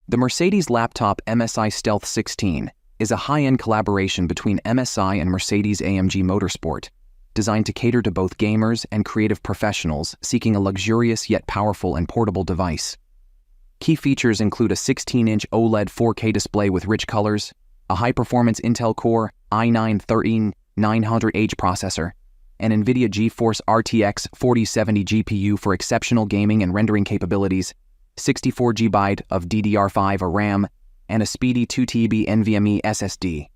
The Mercedes Laptop MSI Stealth 16 is a high-end collaboration between MSI and Mercedes-AMG Motorsport, designed to cater to both gamers and creative professionals seeking a luxurious yet powerful and portable device. Key features include a 16-inch OLED 4K display with rich colors, a high-performance Intel Core i9-13900H processor, an Nvidia GeForce RTX 4070 GPU for exceptional gaming and rendering capabilities, 64 GB of DDR5 RAM, and a speedy 2 TB NVMe SSD.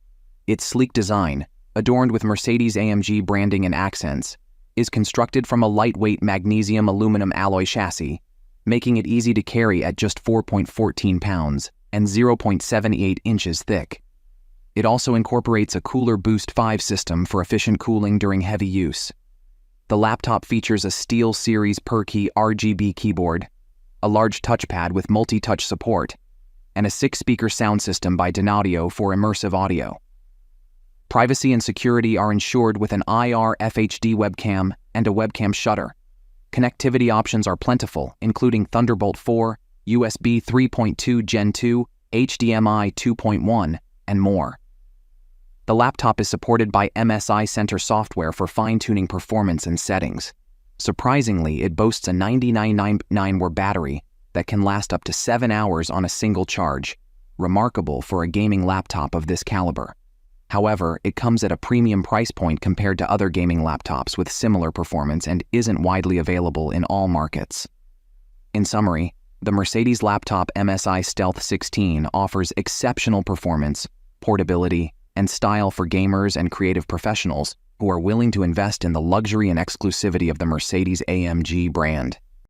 Its sleek design, adorned with Mercedes-AMG branding and accents, is constructed from a lightweight magnesium-aluminum alloy chassis, making it easy to carry at just 4.14 pounds and 0.78 inches thick. It also incorporates a Cooler Boost 5 system for efficient cooling during heavy use. The laptop features a Steel Series per-key RGB keyboard, a large touchpad with multi-touch support, and a 6-speaker sound system by Audio for immersive audio. Privacy and security are ensured with an IR FHD webcam and a webcam shutter. Connectivity options are plentiful, including Thunderbolt 4, USB 3.2 Gen 2, HDMI 2.1, and more. The laptop is supported by MSI Center software for fine-tuning performance and settings. Surprisingly, it boasts a 99.9 battery that can last up to 7 hours on a single charge, remarkable for a gaming laptop of this caliber. However, it comes at a premium price point compared to other gaming laptops with similar performance and isn't widely available in all markets. In summary, the Mercedes Laptop MSI Stealth 16 offers exceptional performance, portability, and style for gamers and creative professionals who are willing to invest in the luxury and exclusivity of the Mercedes-AMG brand.